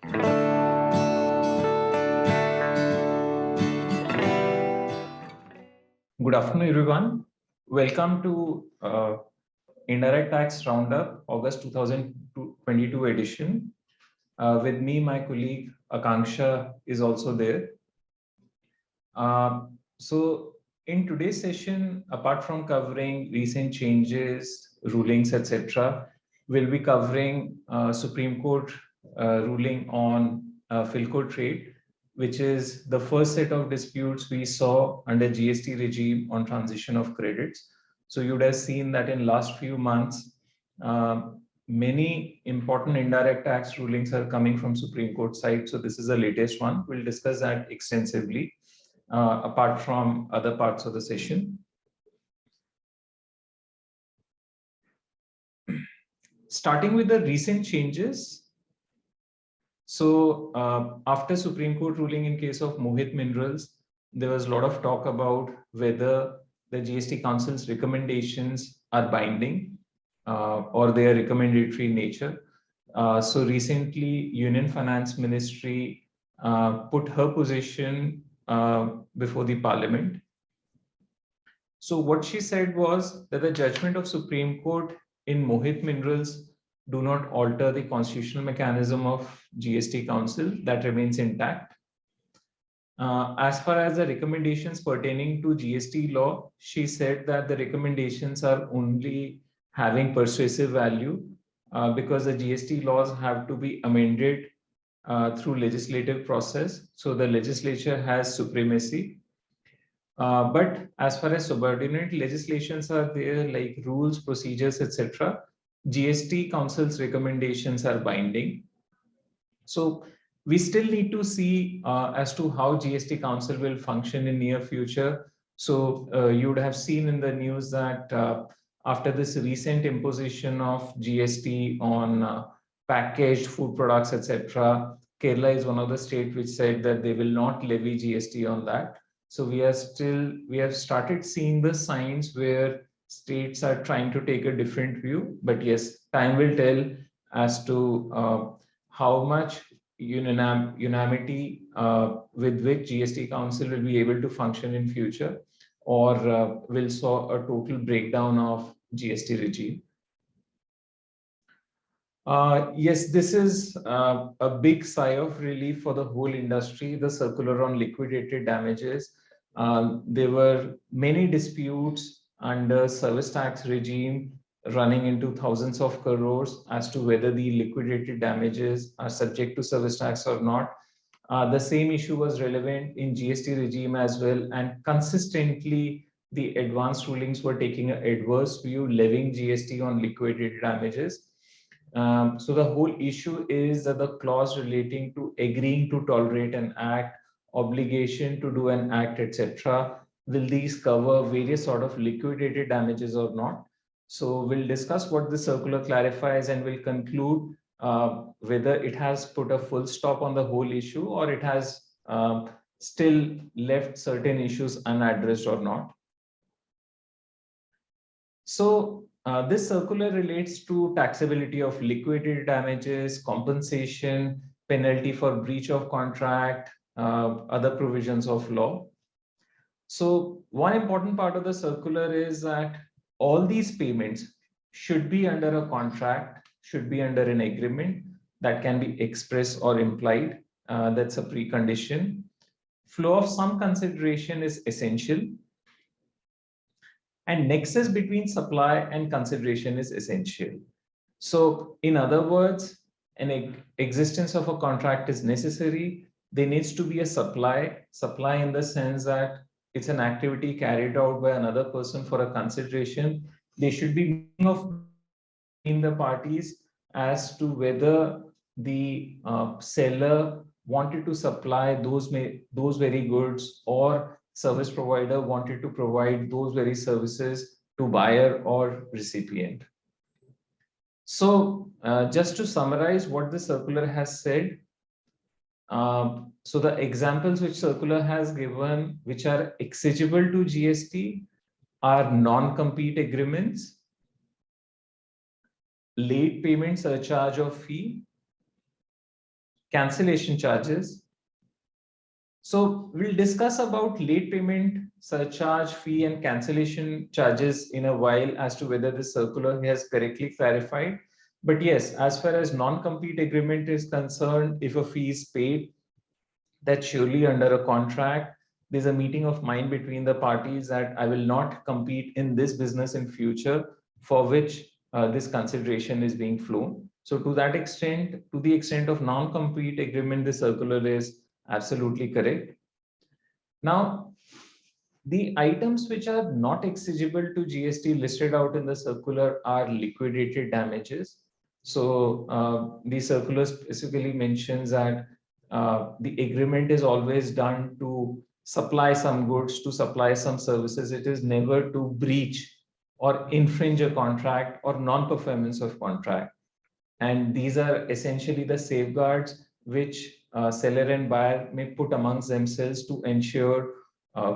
Good afternoon, everyone. Welcome to Indirect Tax Roundup, August 2022 edition. With me, my colleague Akanksha is also there. So in today's session, apart from covering recent changes, rulings, etc., we'll be covering Supreme Court ruling on Philco trade, which is the first set of disputes we saw under GST regime on transition of credits. So you would have seen that in last few months, many important indirect tax rulings are coming from Supreme Court side. So this is the latest one. We'll discuss that extensively. Apart from other parts of the session. Starting with the recent changes. So after Supreme Court ruling in case of Mohit Minerals, there was a lot of talk about whether the GST Council's recommendations are binding or they are recommendatory in nature. So recently, Union Finance Ministry put her position before the Parliament. So what she said was that the judgment of Supreme Court in Mohit Minerals do not alter the constitutional mechanism of GST Council, that remains intact. As far as the recommendations pertaining to GST law, she said that the recommendations are only having persuasive value because the GST laws have to be amended through legislative process. So the legislature has supremacy. But as far as subordinate legislations are there, like rules, procedures, etc., GST Council's recommendations are binding. So we still need to see as to how GST Council will function in near future. So you would have seen in the news that after this recent imposition of GST on packaged food products, etc., Kerala is one of the states which said that they will not levy GST on that. So we have started seeing the signs where states are trying to take a different view. But yes, time will tell as to how much unanimity with which GST Council will be able to function in future, or will saw a total breakdown of GST regime. Yes, this is a big sigh of relief for the whole industry, the circular on liquidated damages. There were many disputes under service tax regime running into thousands of crores as to whether the liquidated damages are subject to service tax or not. The same issue was relevant in GST regime as well, and consistently the advanced rulings were taking an adverse view, levying GST on liquidated damages. So the whole issue is that the clause relating to agreeing to tolerate an act, obligation to do an act, etc., will these cover various sort of liquidated damages or not? So we'll discuss what the circular clarifies, and we'll conclude whether it has put a full stop on the whole issue or it has still left certain issues unaddressed or not. So this circular relates to taxability of liquidated damages, compensation, penalty for breach of contract, other provisions of law. So one important part of the circular is that all these payments should be under a contract, should be under an agreement that can be express or implied. That's a precondition. Flow of some consideration is essential. And nexus between supply and consideration is essential. So in other words, an existence of a contract is necessary. There needs to be a supply in the sense that it's an activity carried out by another person for a consideration. There should be of in the parties as to whether the seller wanted to supply those very goods, or service provider wanted to provide those very services to buyer or recipient. So just to summarize what the circular has said, so the examples which circular has given which are exigible to GST are non-compete agreements, late payment surcharge of fee, cancellation charges. So we'll discuss about late payment, surcharge, fee, and cancellation charges in a while as to whether the circular has correctly clarified. But yes, as far as non-compete agreement is concerned, if a fee is paid, that's surely under a contract. There's a meeting of mind between the parties that I will not compete in this business in future, for which this consideration is being flown. So to that extent, to the extent of non-compete agreement, the circular is absolutely correct. Now, the items which are not exigible to GST listed out in the circular are liquidated damages. So the circular specifically mentions that the agreement is always done to supply some goods, to supply some services. It is never to breach or infringe a contract or non-performance of contract. And these are essentially the safeguards which seller and buyer may put amongst themselves to ensure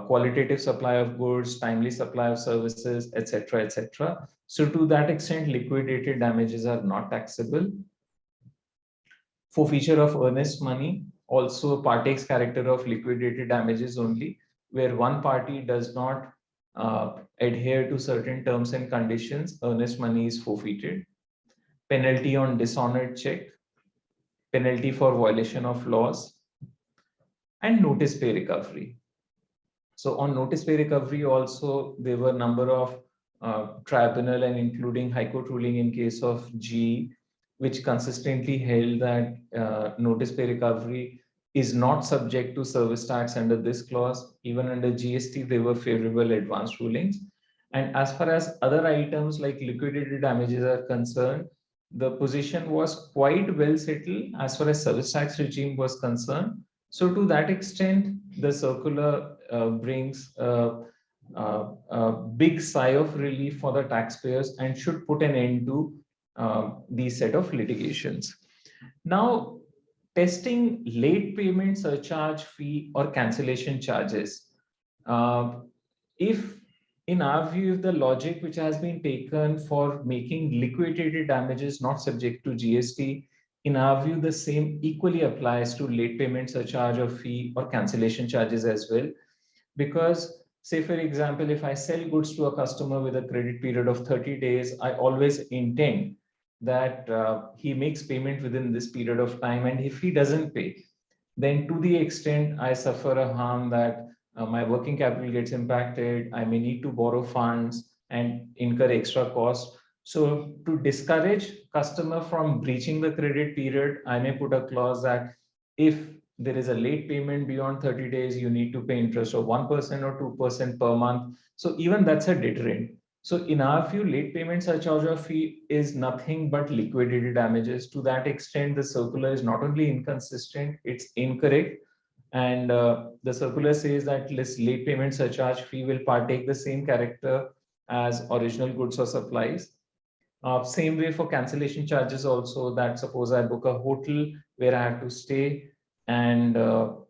qualitative supply of goods, timely supply of services, etc., etc. So to that extent, liquidated damages are not taxable. Forfeiture of earnest money also partakes character of liquidated damages only, where one party does not adhere to certain terms and conditions, earnest money is forfeited. Penalty on dishonored check, penalty for violation of laws, and notice pay recovery. So on notice pay recovery also, there were a number of tribunal and including High Court ruling in case of G, which consistently held that notice pay recovery is not subject to service tax under this clause. Even under GST, there were favorable advance rulings. And as far as other items like liquidated damages are concerned, the position was quite well settled as far as service tax regime was concerned. So to that extent, the circular brings a big sigh of relief for the taxpayers and should put an end to these set of litigations. Now, testing late payment, surcharge, fee, or cancellation charges. If in our view, if the logic which has been taken for making liquidated damages not subject to GST, in our view, the same equally applies to late payment, surcharge, or fee, or cancellation charges as well. Because, say, for example, if I sell goods to a customer with a credit period of 30 days, I always intend that he makes payment within this period of time. And if he doesn't pay, then to the extent I suffer a harm that my working capital gets impacted, I may need to borrow funds and incur extra costs. So to discourage customer from breaching the credit period, I may put a clause that if there is a late payment beyond 30 days, you need to pay interest of 1% or 2% per month. So even that's a deterrent. So in our view, late payment surcharge or fee is nothing but liquidated damages. To that extent, the circular is not only inconsistent, it's incorrect. And the circular says that this late payment surcharge fee will partake the same character as original goods or supplies. Same way for cancellation charges also, that suppose I book a hotel where I have to stay, and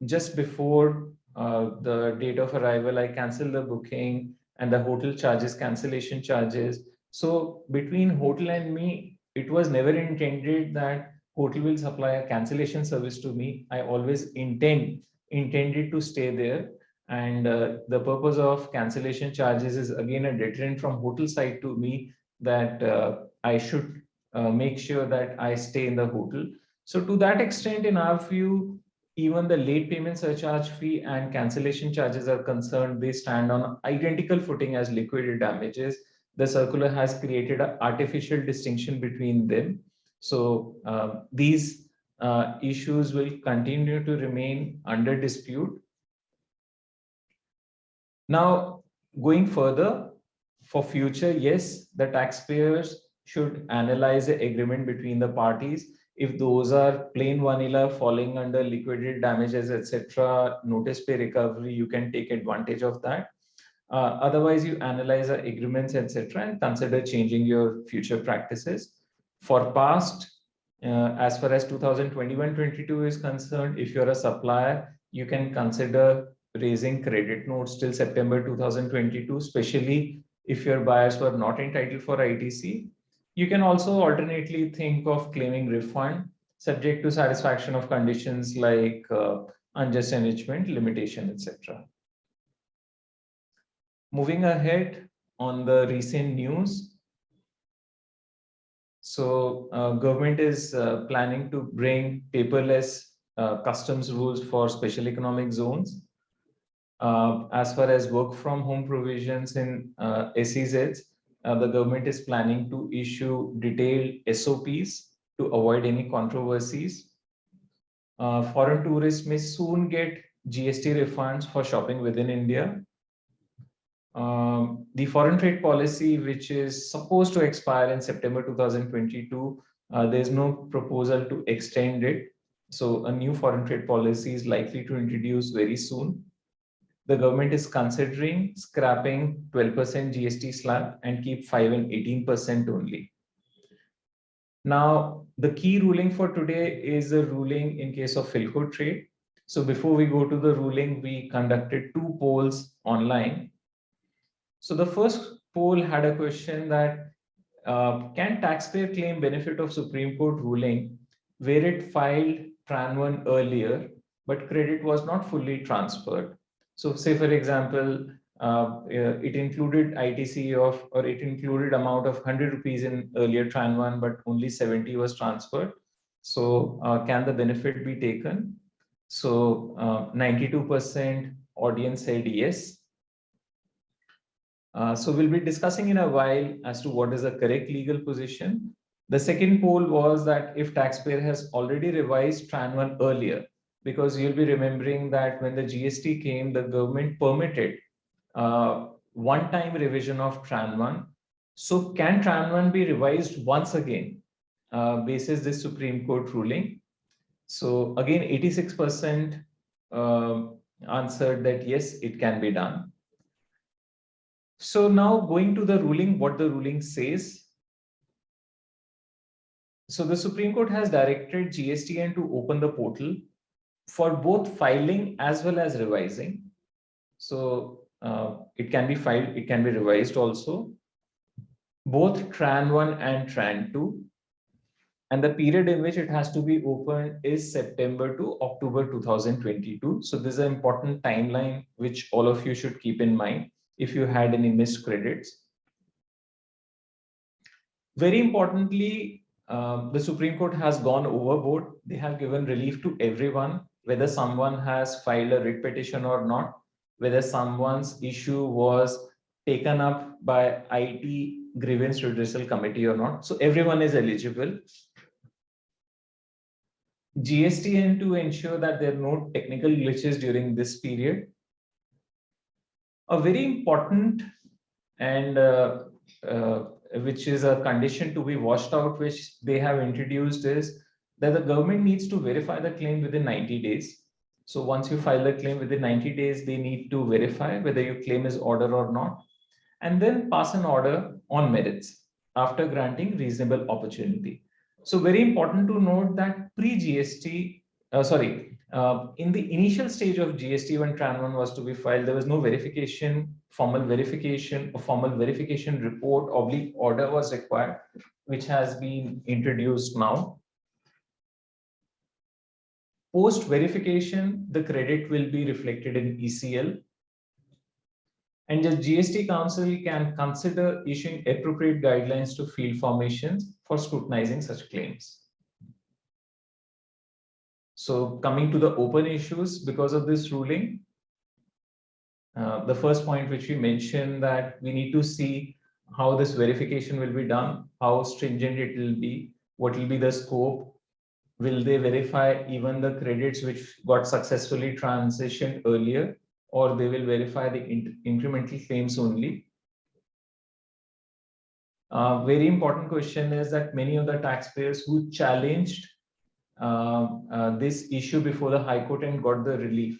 just before the date of arrival, I cancel the booking and the hotel charges cancellation charges. So between hotel and me, it was never intended that hotel will supply a cancellation service to me. I always intended to stay there. And the purpose of cancellation charges is again a deterrent from hotel side to me that I should make sure that I stay in the hotel. So to that extent, in our view, even the late payment surcharge fee and cancellation charges are concerned, they stand on identical footing as liquidated damages. The circular has created an artificial distinction between them. So these issues will continue to remain under dispute. Now, going further, for future, yes, the taxpayers should analyze the agreement between the parties. If those are plain vanilla falling under liquidated damages, etc., notice pay recovery, you can take advantage of that. Otherwise, you analyze the agreements, etc., and consider changing your future practices. For past, as far as 2021-22 is concerned, if you're a supplier, you can consider raising credit notes till September 2022, especially if your buyers were not entitled for ITC. You can also alternately think of claiming refund. subject to satisfaction of conditions like unjust enrichment, limitation, etc. Moving ahead on the recent news. So government is planning to bring paperless customs rules for special economic zones. As far as work from home provisions in SEZs, the government is planning to issue detailed SOPs to avoid any controversies. Foreign tourists may soon get GST refunds for shopping within India. The foreign trade policy, which is supposed to expire in September 2022, there's no proposal to extend it. So a new foreign trade policy is likely to introduce very soon. The government is considering scrapping 12% GST slab and keep 5 and 18% only. Now, the key ruling for today is the ruling in case of Philco trade. So before we go to the ruling, we conducted 2 polls online. So the first poll had a question that can taxpayer claim benefit of Supreme Court ruling where it filed Tran 1 earlier, but credit was not fully transferred? So say, for example, it included ITC of, or it included amount of 100 rupees in earlier Tran 1, but only 70 was transferred. So can the benefit be taken? So 92% audience said yes. So we'll be discussing in a while as to what is the correct legal position. The second poll was that if taxpayer has already revised Tran 1 earlier, because you'll be remembering that when the GST came, the government permitted one-time revision of Tran 1. So can Tran 1 be revised once again basis this Supreme Court ruling? So again, 86% answered that yes, it can be done. So now going to the ruling, what the ruling says. So the Supreme Court has directed GSTN to open the portal for both filing as well as revising. So it can be filed, it can be revised also. Both Tran 1 and Tran 2. And the period in which it has to be opened is September to October 2022. So this is an important timeline which all of you should keep in mind if you had any missed credits. Very importantly, the Supreme Court has gone overboard. They have given relief to everyone, whether someone has filed a writ petition or not, whether someone's issue was taken up by IT grievance redressal committee or not. So everyone is eligible. GSTN to ensure that there are no technical glitches during this period. A very important and which is a condition to be washed out, which they have introduced, is that the government needs to verify the claim within 90 days. So once you file the claim within 90 days, they need to verify whether your claim is order or not, and then pass an order on merits after granting reasonable opportunity. So very important to note that pre-GST, in the initial stage of GST when Tran 1 was to be filed, there was no verification, formal verification, or formal verification report oblique order was required, which has been introduced now. Post verification, the credit will be reflected in ECL. And the GST Council can consider issuing appropriate guidelines to field formations for scrutinizing such claims. So coming to the open issues because of this ruling, the first point which we mentioned, that we need to see how this verification will be done, how stringent it will be, what will be the scope, will they verify even the credits which got successfully transitioned earlier, or they will verify the incremental claims only. Very important question is that many of the taxpayers who challenged this issue before the High Court and got the relief,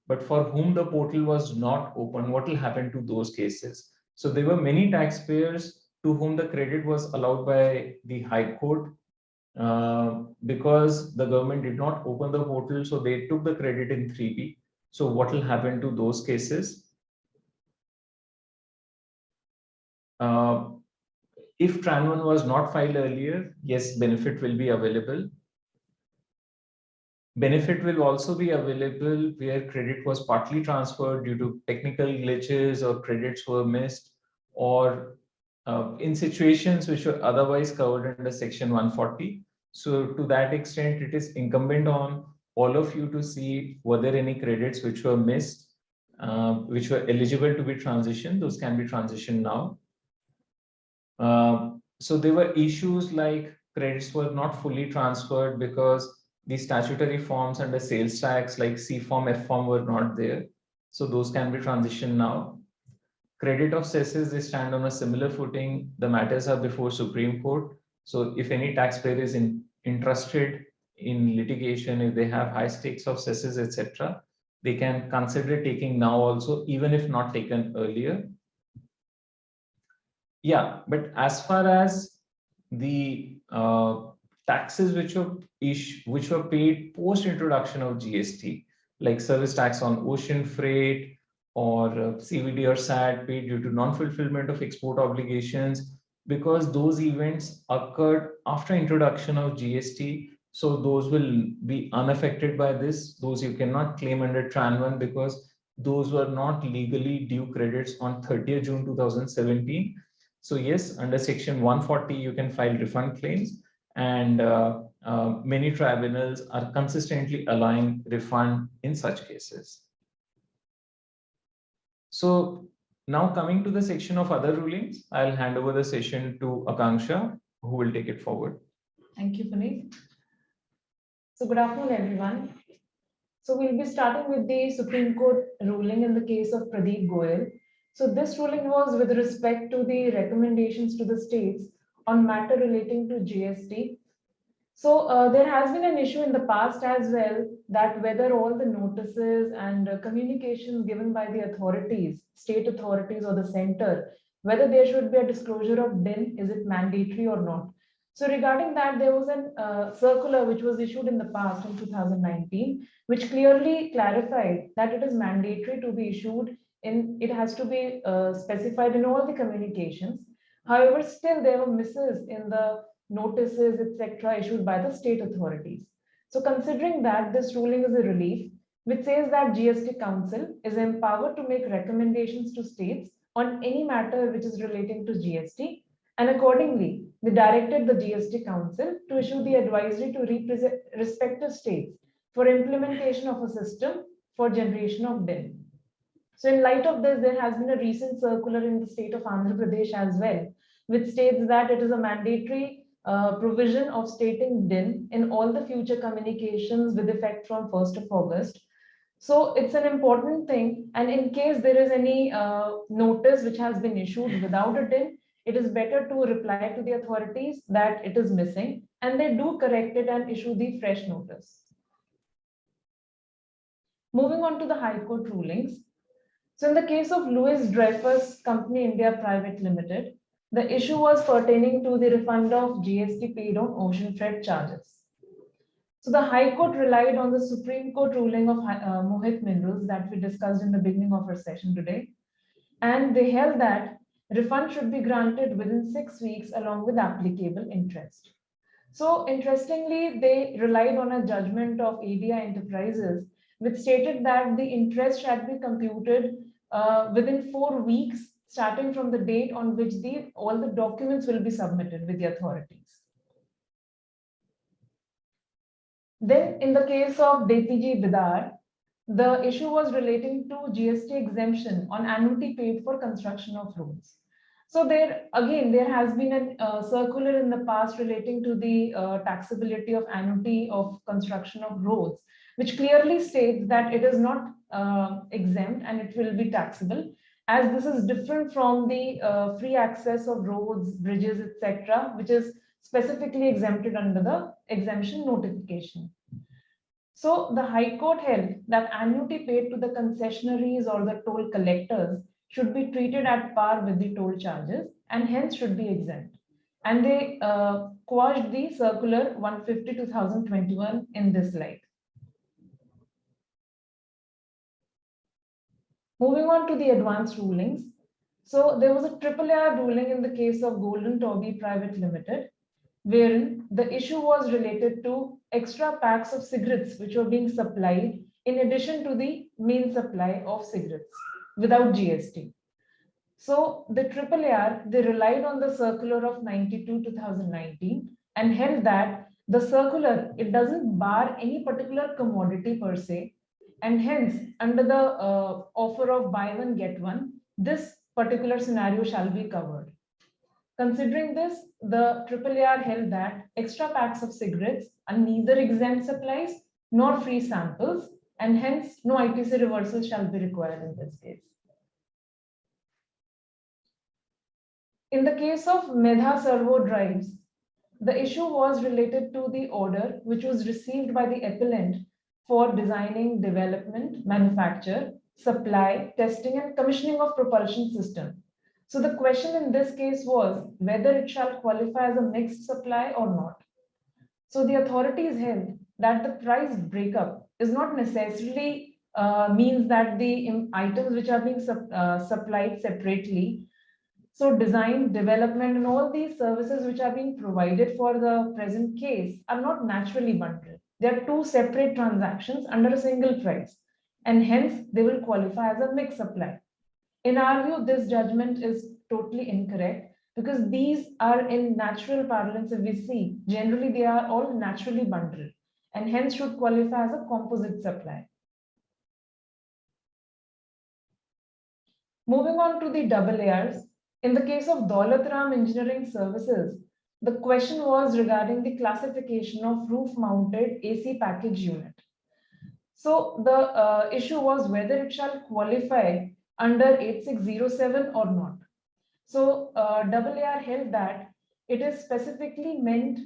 but for whom the portal was not open, what will happen to those cases? So there were many taxpayers to whom the credit was allowed by the High Court because the government did not open the portal, so they took the credit in 3B. So what will happen to those cases? If Tran 1 was not filed earlier, yes, benefit will be available. Benefit will also be available where credit was partly transferred due to technical glitches or credits were missed, or in situations which were otherwise covered under Section 140. So to that extent, it is incumbent on all of you to see were there any credits which were missed, which were eligible to be transitioned. Those can be transitioned now. So there were issues like credits were not fully transferred because the statutory forms under sales tax like C form, F form were not there. So those can be transitioned now. Credit of cesses, they stand on a similar footing. The matters are before Supreme Court. So if any taxpayer is interested in litigation, if they have high stakes of cesses, etc., they can consider taking now also, even if not taken earlier. Yeah, but as far as the taxes which were paid post introduction of GST, like service tax on ocean freight or CVD or SAT paid due to non-fulfillment of export obligations, because those events occurred after introduction of GST, so those will be unaffected by this. Those you cannot claim under Tran 1 because those were not legally due credits on 30th June 2017. So yes, under Section 140, you can file refund claims, and many tribunals are consistently allowing refund in such cases. So now coming to the section of other rulings, I'll hand over the session to Akanksha, who will take it forward. Thank you, Puneet. So good afternoon, everyone. So we'll be starting with the Supreme Court ruling in the case of Pradeep Goyal. So this ruling was with respect to the recommendations to the states on matter relating to GST. So there has been an issue in the past as well, that whether all the notices and communications given by the authorities, state authorities or the center, whether there should be a disclosure of DIN, is it mandatory or not? So regarding that, there was a circular which was issued in the past in 2019, which clearly clarified that it is mandatory to be issued in, it has to be specified in all the communications. However, still there were misses in the notices, etc., issued by the state authorities. So considering that, this ruling is a relief, which says that GST Council is empowered to make recommendations to states on any matter which is relating to GST, and accordingly, they directed the GST Council to issue the advisory to respective states for implementation of a system for generation of DIN. So in light of this, there has been a recent circular in the state of Andhra Pradesh as well, which states that it is a mandatory provision of stating DIN in all the future communications with effect from 1st of August. So it's an important thing. And in case there is any notice which has been issued without a DIN, it is better to reply to the authorities that it is missing, and they do correct it and issue the fresh notice. Moving on to the High Court rulings. So in the case of Louis Dreyfus Company India Private Limited, the issue was pertaining to the refund of GST paid on ocean freight charges. So the High Court relied on the Supreme Court ruling of Mohit Minerals that we discussed in the beginning of our session today. And they held that refund should be granted within 6 weeks along with applicable interest. So interestingly, they relied on a judgment of ADI Enterprises, which stated that the interest shall be computed within 4 weeks, starting from the date on which all the documents will be submitted with the authorities. Then in the case of DPG Bidar, the issue was relating to GST exemption on annuity paid for construction of roads. So there has been a circular in the past relating to the taxability of annuity of construction of roads, which clearly states that it is not exempt and it will be taxable, as this is different from the free access of roads, bridges, etc., which is specifically exempted under the exemption notification. So the High Court held that annuity paid to the concessionaries or the toll collectors should be treated at par with the toll charges and hence should be exempt. And they quashed the circular 150/2021 in this light. Moving on to the advanced rulings. So there was a AAR ruling in the case of Golden Toby Private Limited. wherein the issue was related to extra packs of cigarettes which were being supplied in addition to the main supply of cigarettes without GST. So the AAR, they relied on the circular of 92/2019 and held that the circular, it doesn't bar any particular commodity per se, and hence under the offer of buy one get one, this particular scenario shall be covered. Considering this, the AAR held that extra packs of cigarettes are neither exempt supplies nor free samples, and hence no ITC reversal shall be required in this case. In the case of Medha servo drives, the issue was related to the order which was received by the appellant for designing, development, manufacture, supply, testing, and commissioning of propulsion system. So the question in this case was whether it shall qualify as a mixed supply or not. So the authorities held that the price breakup is not necessarily means that the items which are being supplied separately. So design, development, and all these services which are being provided for the present case are not naturally bundled. They are two separate transactions under a single price, and hence they will qualify as a mixed supply. In our view, this judgment is totally incorrect because these are in natural parlance. If we see, generally they are all naturally bundled and hence should qualify as a composite supply. Moving on to the AARs, in the case of Daulat Ram Engineering Services, the question was regarding the classification of roof-mounted AC package unit. So the issue was whether it shall qualify under 8607 or not. So AAR held that it is specifically meant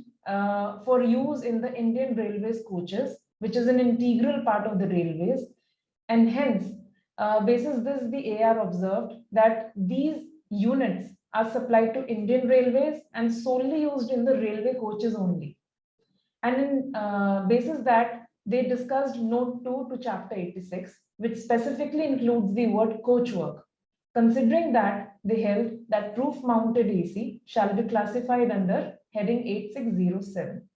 for use in the Indian Railways coaches, which is an integral part of the railways, and hence basis this the AR observed that these units are supplied to Indian Railways and solely used in the railway coaches only. And in basis that they discussed note 2 to chapter 86, which specifically includes the word coach work. Considering that, they held that roof mounted AC shall be classified under heading 8607.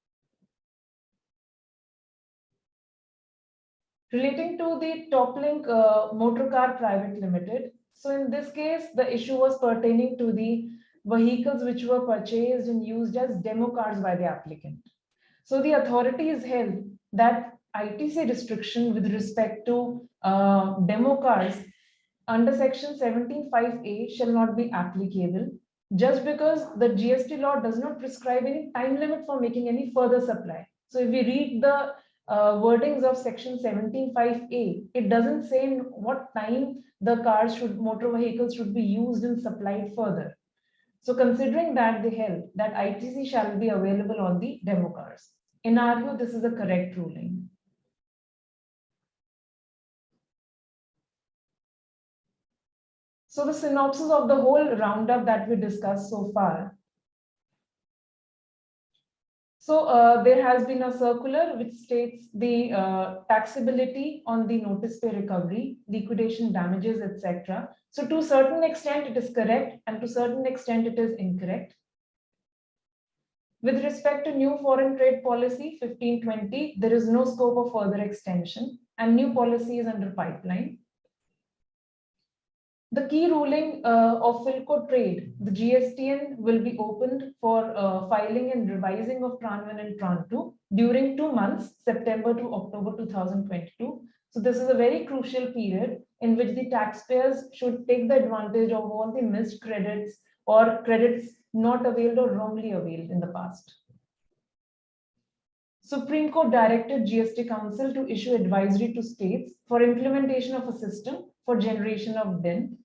Relating to the Toplink Motor Car Private Limited, so in this case, the issue was pertaining to the vehicles which were purchased and used as demo cars by the applicant. So the authorities held that ITC restriction with respect to demo cars under section 17(5)(a) shall not be applicable just because the GST law does not prescribe any time limit for making any further supply. So if we read the wordings of section 17(5)(a), it doesn't say in what time the motor vehicles should be used and supplied further. So considering that, they held that ITC shall be available on the demo cars. In our view, this is a correct ruling. So the synopsis of the whole roundup that we discussed so far. So there has been a circular which states the taxability on the notice pay recovery, liquidation damages, etc. So to a certain extent it is correct and to a certain extent it is incorrect. With respect to new foreign trade policy 1520, there is no scope of further extension and new policy is under pipeline. The key ruling of Philco Trade, the GSTN will be opened for filing and revising of Tran 1 and Tran 2 during 2 months, September to October 2022. So this is a very crucial period in which the taxpayers should take the advantage of all the missed credits or credits not availed or wrongly availed in the past. Supreme Court directed GST Council to issue advisory to states for implementation of a system for generation of DIN.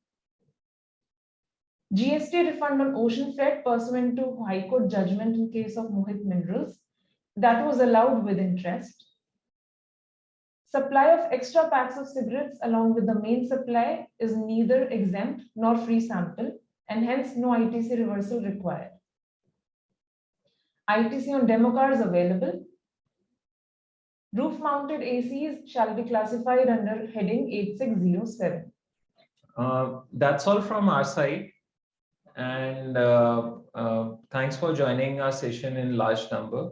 GST refund on ocean freight pursuant to High Court judgment in case of Mohit Minerals, that was allowed with interest. Supply of extra packs of cigarettes along with the main supply is neither exempt nor free sample and hence no ITC reversal required. ITC on demo cars available. Roof-mounted ACs shall be classified under heading 8607. That's all from our side. And thanks for joining our session in large number.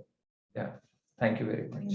Yeah, thank you very much.